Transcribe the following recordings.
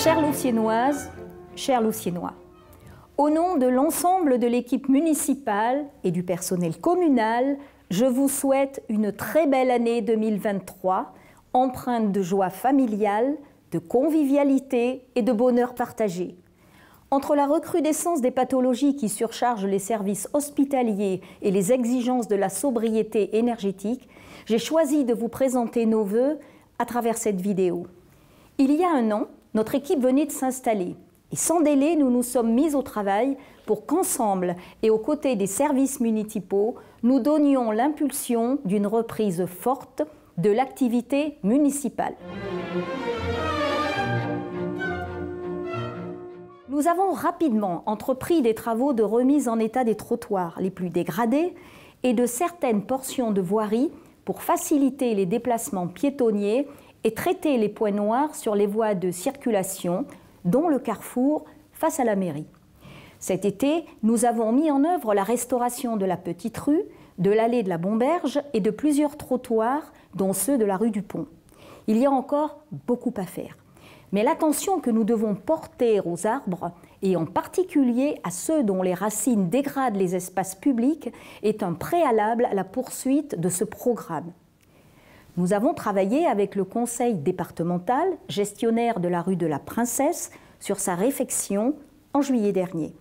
Chères Loussiennoises, chers Loussiennois, au nom de l'ensemble de l'équipe municipale et du personnel communal, je vous souhaite une très belle année 2023, empreinte de joie familiale, de convivialité et de bonheur partagé. Entre la recrudescence des pathologies qui surchargent les services hospitaliers et les exigences de la sobriété énergétique, j'ai choisi de vous présenter nos vœux à travers cette vidéo. Il y a un an, notre équipe venait de s'installer et sans délai, nous nous sommes mis au travail pour qu'ensemble et aux côtés des services municipaux, nous donnions l'impulsion d'une reprise forte de l'activité municipale. Nous avons rapidement entrepris des travaux de remise en état des trottoirs les plus dégradés et de certaines portions de voirie pour faciliter les déplacements piétonniers et traiter les points noirs sur les voies de circulation, dont le carrefour face à la mairie. Cet été, nous avons mis en œuvre la restauration de la Petite Rue, de l'allée de la Bomberge et de plusieurs trottoirs, dont ceux de la rue du Pont. Il y a encore beaucoup à faire. Mais l'attention que nous devons porter aux arbres, et en particulier à ceux dont les racines dégradent les espaces publics, est un préalable à la poursuite de ce programme. Nous avons travaillé avec le conseil départemental, gestionnaire de la rue de la Princesse, sur sa réfection en juillet dernier.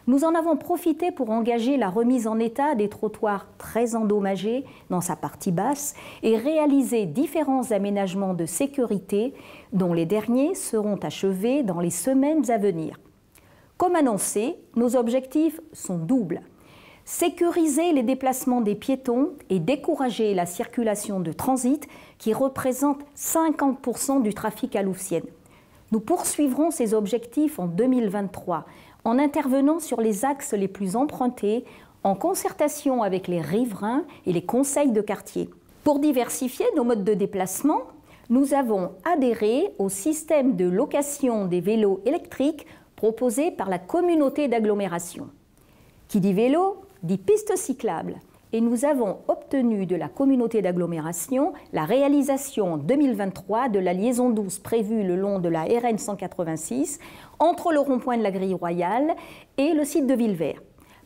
Nous en avons profité pour engager la remise en état des trottoirs très endommagés dans sa partie basse et réaliser différents aménagements de sécurité dont les derniers seront achevés dans les semaines à venir. Comme annoncé, nos objectifs sont doubles. Sécuriser les déplacements des piétons et décourager la circulation de transit qui représente 50% du trafic à Louvciennes. Nous poursuivrons ces objectifs en 2023 en intervenant sur les axes les plus empruntés en concertation avec les riverains et les conseils de quartier. Pour diversifier nos modes de déplacement, nous avons adhéré au système de location des vélos électriques proposé par la communauté d'agglomération. Qui dit vélo, dit piste cyclable. Et nous avons obtenu de la communauté d'agglomération la réalisation en 2023 de la liaison douce prévue le long de la RN 186 entre le rond-point de la Grille Royale et le site de Villevert.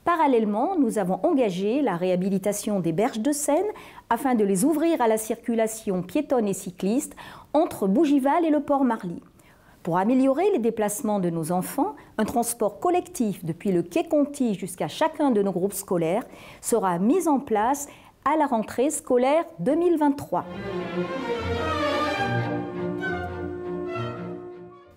Parallèlement, nous avons engagé la réhabilitation des berges de Seine afin de les ouvrir à la circulation piétonne et cycliste entre Bougival et le port Marly. Pour améliorer les déplacements de nos enfants, un transport collectif depuis le quai Conti jusqu'à chacun de nos groupes scolaires sera mis en place à la rentrée scolaire 2023.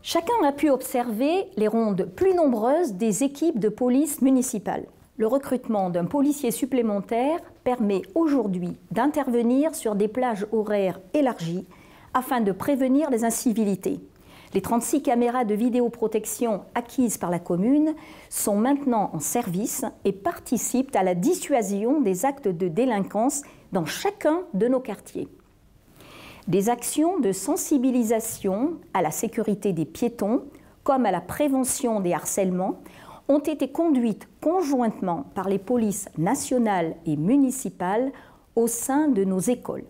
Chacun a pu observer les rondes plus nombreuses des équipes de police municipale. Le recrutement d'un policier supplémentaire permet aujourd'hui d'intervenir sur des plages horaires élargies afin de prévenir les incivilités. Les 36 caméras de vidéoprotection acquises par la commune sont maintenant en service et participent à la dissuasion des actes de délinquance dans chacun de nos quartiers. Des actions de sensibilisation à la sécurité des piétons, comme à la prévention des harcèlements, ont été conduites conjointement par les polices nationales et municipales au sein de nos écoles.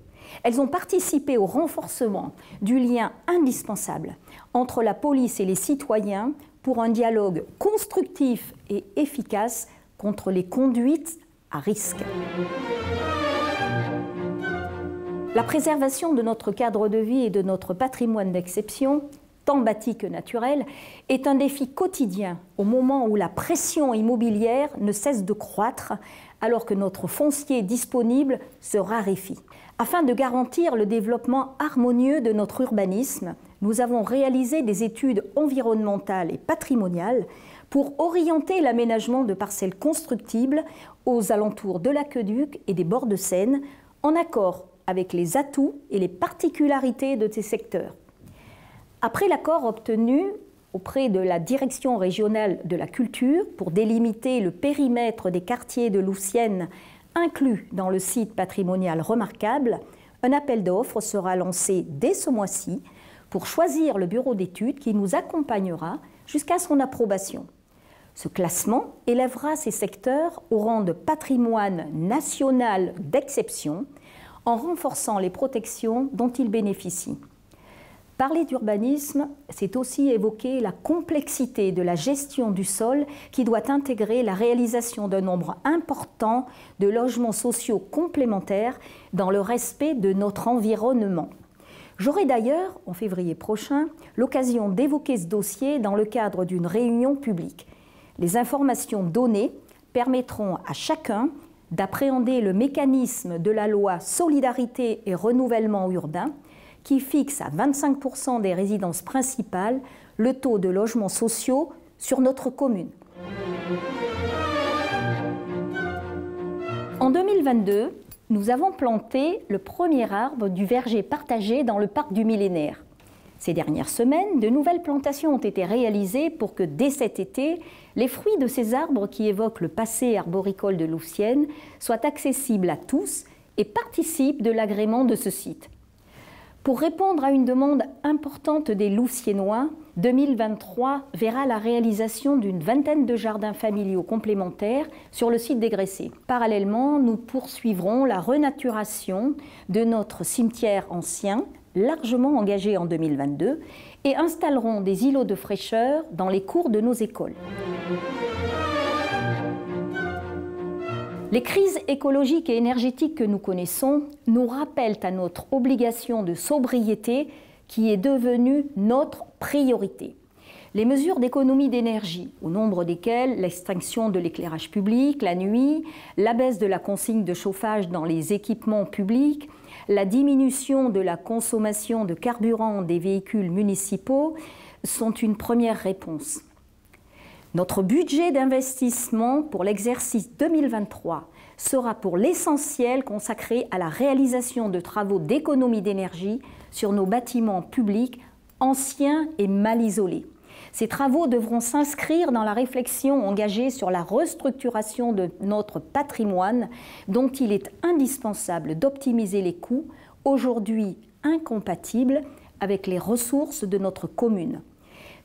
Elles ont participé au renforcement du lien indispensable entre la police et les citoyens pour un dialogue constructif et efficace contre les conduites à risque. La préservation de notre cadre de vie et de notre patrimoine d'exception, tant bâti que naturel, est un défi quotidien au moment où la pression immobilière ne cesse de croître alors que notre foncier disponible se raréfie. Afin de garantir le développement harmonieux de notre urbanisme, nous avons réalisé des études environnementales et patrimoniales pour orienter l'aménagement de parcelles constructibles aux alentours de l'aqueduc et des bords de Seine, en accord avec les atouts et les particularités de ces secteurs. Après l'accord obtenu auprès de la Direction régionale de la culture pour délimiter le périmètre des quartiers de Louvciennes inclus dans le site patrimonial remarquable, un appel d'offres sera lancé dès ce mois-ci pour choisir le bureau d'études qui nous accompagnera jusqu'à son approbation. Ce classement élèvera ces secteurs au rang de patrimoine national d'exception en renforçant les protections dont ils bénéficient. Parler d'urbanisme, c'est aussi évoquer la complexité de la gestion du sol qui doit intégrer la réalisation d'un nombre important de logements sociaux complémentaires dans le respect de notre environnement. J'aurai d'ailleurs, en février prochain, l'occasion d'évoquer ce dossier dans le cadre d'une réunion publique. Les informations données permettront à chacun d'appréhender le mécanisme de la loi Solidarité et Renouvellement urbain qui fixe à 25% des résidences principales le taux de logements sociaux sur notre commune. En 2022, nous avons planté le premier arbre du verger partagé dans le parc du Millénaire. Ces dernières semaines, de nouvelles plantations ont été réalisées pour que dès cet été, les fruits de ces arbres qui évoquent le passé arboricole de Louvciennes soient accessibles à tous et participent de l'agrément de ce site. Pour répondre à une demande importante des Louvciennois, 2023 verra la réalisation d'une vingtaine de jardins familiaux complémentaires sur le site des Gressets. Parallèlement, nous poursuivrons la renaturation de notre cimetière ancien, largement engagé en 2022, et installerons des îlots de fraîcheur dans les cours de nos écoles. Les crises écologiques et énergétiques que nous connaissons nous rappellent à notre obligation de sobriété qui est devenue notre priorité. Les mesures d'économie d'énergie, au nombre desquelles l'extinction de l'éclairage public la nuit, la baisse de la consigne de chauffage dans les équipements publics, la diminution de la consommation de carburant des véhicules municipaux sont une première réponse. Notre budget d'investissement pour l'exercice 2023 sera pour l'essentiel consacré à la réalisation de travaux d'économie d'énergie sur nos bâtiments publics anciens et mal isolés. Ces travaux devront s'inscrire dans la réflexion engagée sur la restructuration de notre patrimoine dont il est indispensable d'optimiser les coûts, aujourd'hui incompatibles avec les ressources de notre commune.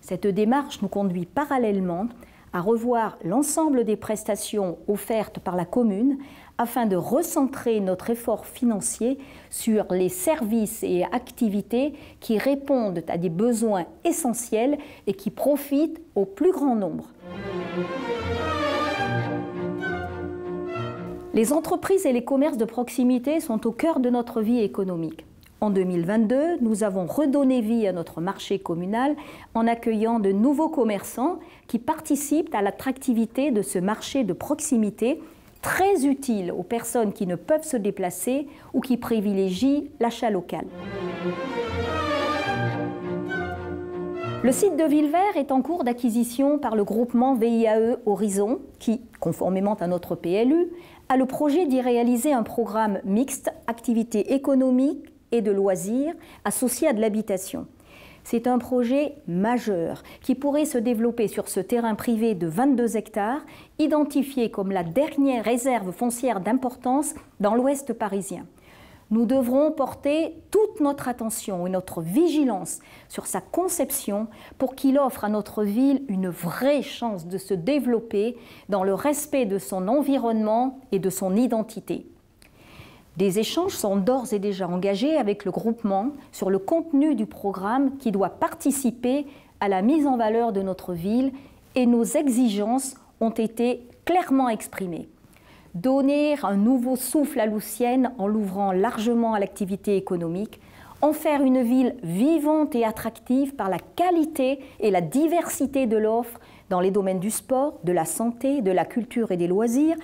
Cette démarche nous conduit parallèlement à revoir l'ensemble des prestations offertes par la commune afin de recentrer notre effort financier sur les services et activités qui répondent à des besoins essentiels et qui profitent au plus grand nombre. Les entreprises et les commerces de proximité sont au cœur de notre vie économique. En 2022, nous avons redonné vie à notre marché communal en accueillant de nouveaux commerçants qui participent à l'attractivité de ce marché de proximité très utile aux personnes qui ne peuvent se déplacer ou qui privilégient l'achat local. Le site de Villevert est en cours d'acquisition par le groupement VIAE Horizon qui, conformément à notre PLU, a le projet d'y réaliser un programme mixte, activités économiques et de loisirs associés à de l'habitation. C'est un projet majeur qui pourrait se développer sur ce terrain privé de 22 hectares, identifié comme la dernière réserve foncière d'importance dans l'ouest parisien. Nous devrons porter toute notre attention et notre vigilance sur sa conception pour qu'il offre à notre ville une vraie chance de se développer dans le respect de son environnement et de son identité. Des échanges sont d'ores et déjà engagés avec le groupement sur le contenu du programme qui doit participer à la mise en valeur de notre ville et nos exigences ont été clairement exprimées. Donner un nouveau souffle à Louvciennes en l'ouvrant largement à l'activité économique, en faire une ville vivante et attractive par la qualité et la diversité de l'offre dans les domaines du sport, de la santé, de la culture et des loisirs.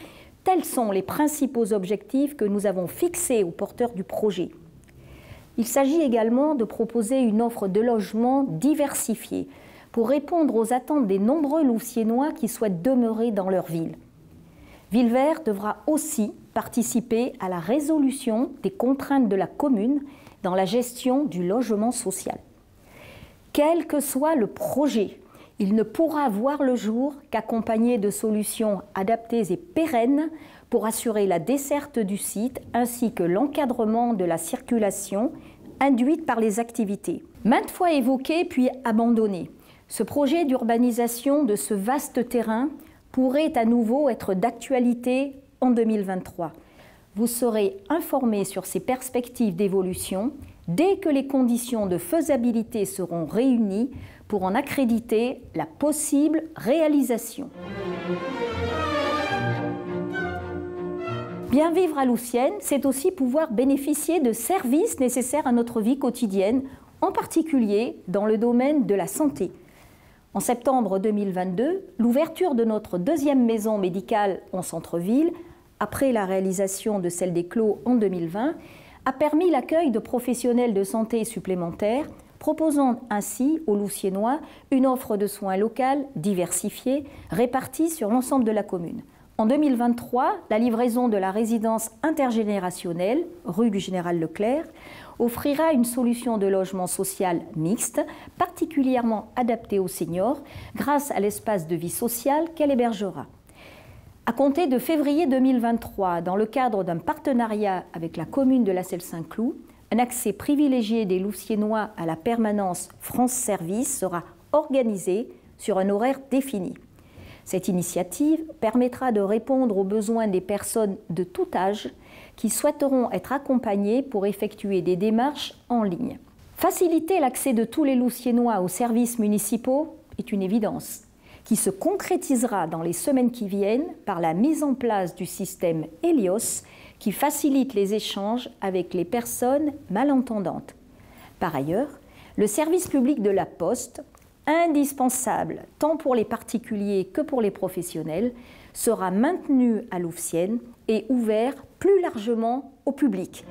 Tels sont les principaux objectifs que nous avons fixés aux porteurs du projet. Il s'agit également de proposer une offre de logement diversifiée pour répondre aux attentes des nombreux Louvciennois qui souhaitent demeurer dans leur ville. Villevert devra aussi participer à la résolution des contraintes de la commune dans la gestion du logement social. Quel que soit le projet, il ne pourra voir le jour qu'accompagné de solutions adaptées et pérennes pour assurer la desserte du site ainsi que l'encadrement de la circulation induite par les activités. Maintes fois évoqué puis abandonné, ce projet d'urbanisation de ce vaste terrain pourrait à nouveau être d'actualité en 2023. Vous serez informés sur ces perspectives d'évolution dès que les conditions de faisabilité seront réunies pour en accréditer la possible réalisation. Bien vivre à Louvciennes, c'est aussi pouvoir bénéficier de services nécessaires à notre vie quotidienne, en particulier dans le domaine de la santé. En septembre 2022, l'ouverture de notre deuxième maison médicale en centre-ville, après la réalisation de celle des Clos en 2020, a permis l'accueil de professionnels de santé supplémentaires, proposant ainsi aux Louvciennois une offre de soins locale diversifiée, répartie sur l'ensemble de la commune. En 2023, la livraison de la résidence intergénérationnelle, rue du Général Leclerc, offrira une solution de logement social mixte, particulièrement adaptée aux seniors, grâce à l'espace de vie sociale qu'elle hébergera. À compter de février 2023, dans le cadre d'un partenariat avec la commune de La Celle-Saint-Cloud, un accès privilégié des Louvciennois à la permanence France Service sera organisé sur un horaire défini. Cette initiative permettra de répondre aux besoins des personnes de tout âge qui souhaiteront être accompagnées pour effectuer des démarches en ligne. Faciliter l'accès de tous les Louvciennois aux services municipaux est une évidence, qui se concrétisera dans les semaines qui viennent par la mise en place du système Helios qui facilite les échanges avec les personnes malentendantes. Par ailleurs, le service public de la Poste, indispensable tant pour les particuliers que pour les professionnels, sera maintenu à Louvciennes et ouvert plus largement au public.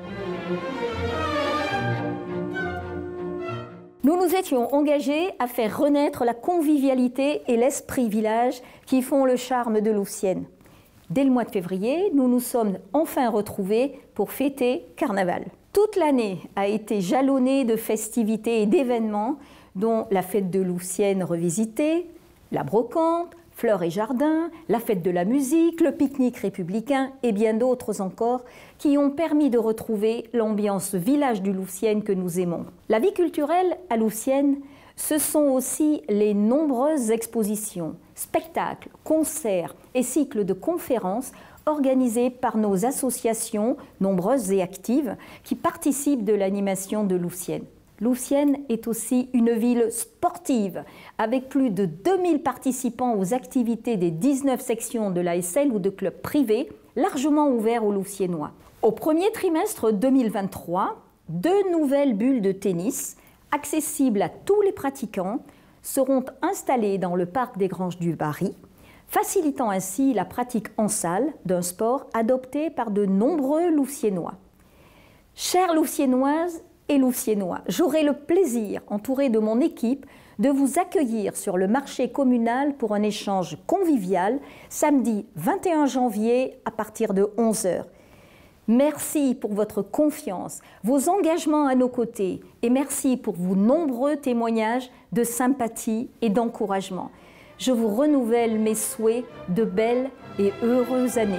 Nous nous étions engagés à faire renaître la convivialité et l'esprit village qui font le charme de Louvciennes. Dès le mois de février, nous nous sommes enfin retrouvés pour fêter Carnaval. Toute l'année a été jalonnée de festivités et d'événements, dont la fête de Louvciennes revisitée, la brocante, Fleurs et Jardins, la fête de la musique, le pique-nique républicain et bien d'autres encore qui ont permis de retrouver l'ambiance village du Louvciennes que nous aimons. La vie culturelle à Louvciennes, ce sont aussi les nombreuses expositions, spectacles, concerts et cycles de conférences organisés par nos associations, nombreuses et actives, qui participent de l'animation de Louvciennes. Louvciennes est aussi une ville sportive, avec plus de 2000 participants aux activités des 19 sections de l'ASL ou de clubs privés, largement ouverts aux Louvciennois. Au premier trimestre 2023, 2 nouvelles bulles de tennis, accessibles à tous les pratiquants, seront installées dans le parc des Granges du Barry, facilitant ainsi la pratique en salle d'un sport adopté par de nombreux Louvciennois. Chères Louvciennoises et Louvciennois, j'aurai le plaisir, entouré de mon équipe, de vous accueillir sur le marché communal pour un échange convivial samedi 21 janvier à partir de 11 h. Merci pour votre confiance, vos engagements à nos côtés et merci pour vos nombreux témoignages de sympathie et d'encouragement. Je vous renouvelle mes souhaits de belles et heureuses années.